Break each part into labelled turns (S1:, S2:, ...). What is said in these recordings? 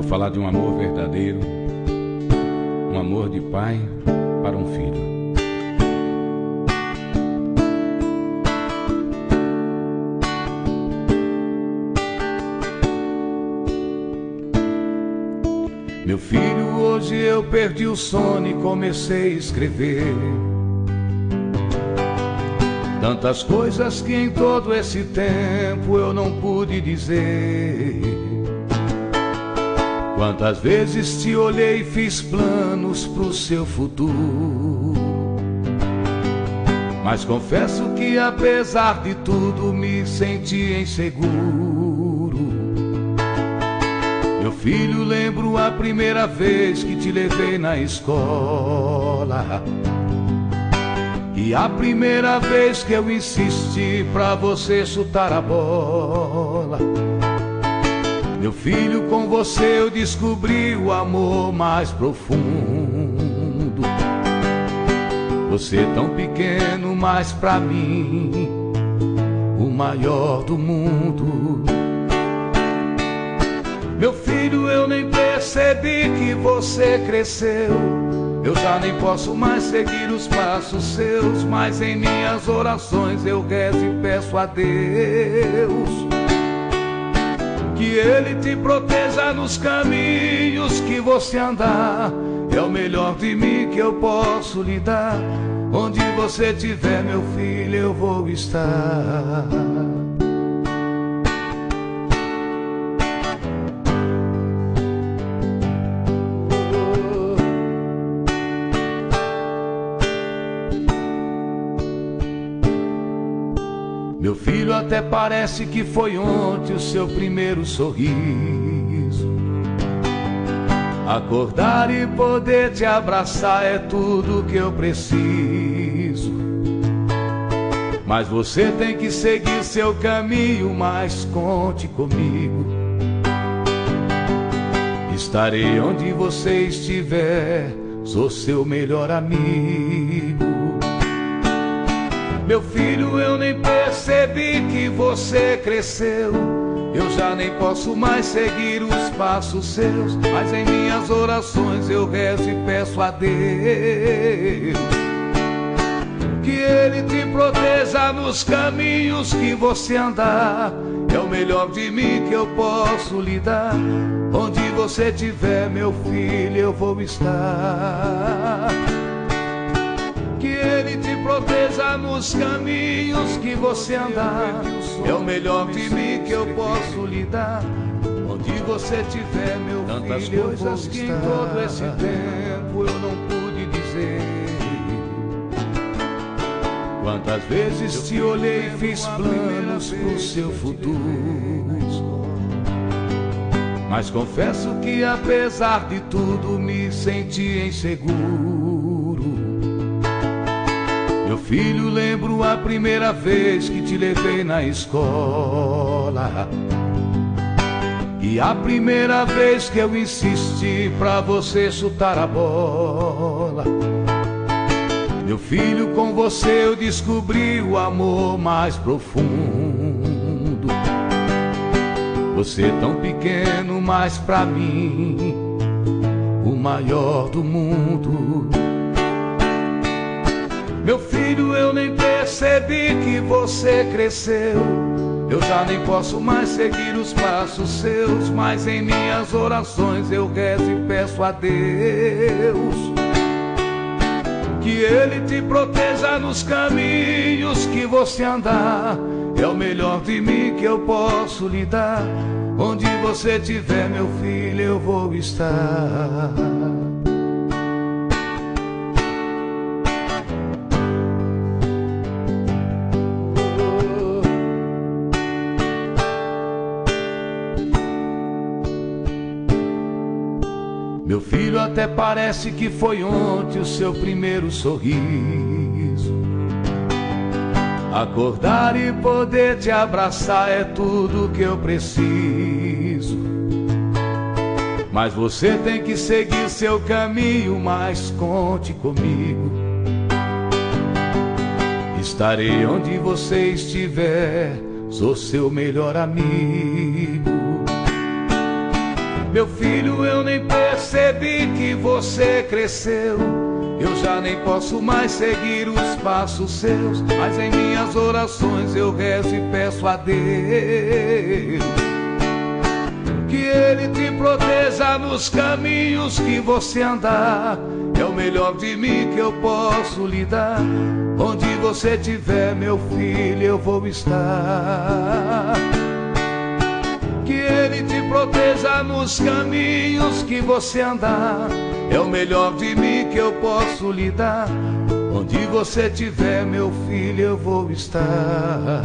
S1: falar de um amor verdadeiro, um amor de pai para um filho. Meu filho, hoje eu perdi o sono e comecei a escrever tantas coisas que em todo esse tempo eu não pude dizer. Quantas vezes te olhei e fiz planos pro seu futuro, mas confesso que apesar de tudo me senti inseguro. Meu filho, lembro a primeira vez que te levei na escola e a primeira vez que eu insisti pra você chutar a bola. Meu filho, com você eu descobri o amor mais profundo. Você tão pequeno, mas pra mim o maior do mundo. Meu filho, eu nem percebi que você cresceu. Eu já nem posso mais seguir os passos seus, mas em minhas orações eu rezo e peço a Deus que Ele te proteja nos caminhos que você andar. É o melhor de mim que eu posso lhe dar. Onde você estiver, meu filho, eu vou estar. Meu filho, até parece que foi ontem o seu primeiro sorriso. Acordar e poder te abraçar é tudo que eu preciso. Mas você tem que seguir seu caminho, mas conte comigo. Estarei onde você estiver, sou seu melhor amigo. Meu filho, eu nem percebi que você cresceu. Eu já nem posso mais seguir os passos seus, mas em minhas orações eu rezo e peço a Deus que Ele te proteja nos caminhos que você andar. É o melhor de mim que eu posso lhe dar. Onde você estiver, meu filho, eu vou estar. Que Ele te proteja nos caminhos que você andar. É o melhor de mim que eu posso lhe dar. Onde você estiver, meu filho, coisas que em todo esse tempo eu não pude dizer. Quantas vezes te olhei e fiz planos pro seu futuro, mas confesso que apesar de tudo me senti inseguro. Meu filho, lembro a primeira vez que te levei na escola e a primeira vez que eu insisti pra você chutar a bola. Meu filho, com você eu descobri o amor mais profundo. Você tão pequeno, mas pra mim o maior do mundo. Meu filho, eu nem percebi que você cresceu. Eu já nem posso mais seguir os passos seus, mas em minhas orações eu rezo e peço a Deus que Ele te proteja nos caminhos que você andar. É o melhor de mim que eu posso lhe dar. Onde você estiver, meu filho, eu vou estar. Meu filho, até parece que foi ontem o seu primeiro sorriso. Acordar e poder te abraçar é tudo que eu preciso. Mas você tem que seguir seu caminho, mas conte comigo. Estarei onde você estiver, sou seu melhor amigo. Meu filho, eu nem percebi que você cresceu. Eu já nem posso mais seguir os passos seus, mas em minhas orações eu rezo e peço a Deus que Ele te proteja nos caminhos que você andar. É o melhor de mim que eu posso lhe dar. Onde você estiver, meu filho, eu vou estar. Que Ele te proteja nos caminhos que você andar. É o melhor de mim que eu posso lhe dar. Onde você estiver, meu filho, eu vou estar.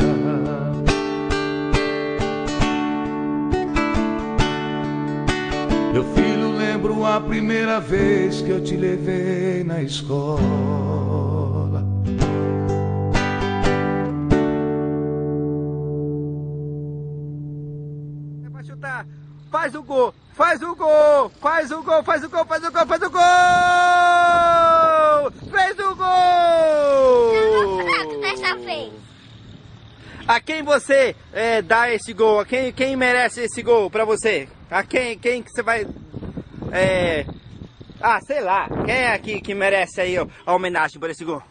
S1: Meu filho, lembro a primeira vez que eu te levei na escola.
S2: É pra chutar. Faz o gol, faz o gol, faz o gol, faz o gol, faz o gol, faz o gol! Fez o gol!
S3: Dessa vez.
S2: A quem você dá esse gol? A quem merece esse gol pra você? A quem que você vai... sei lá. Quem é aqui que merece aí a homenagem por esse gol?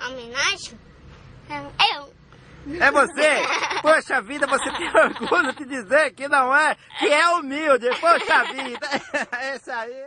S3: Homenagem? Eu.
S2: É você? Poxa vida, você tem orgulho de dizer que não é, que é humilde. Poxa vida, esse aí...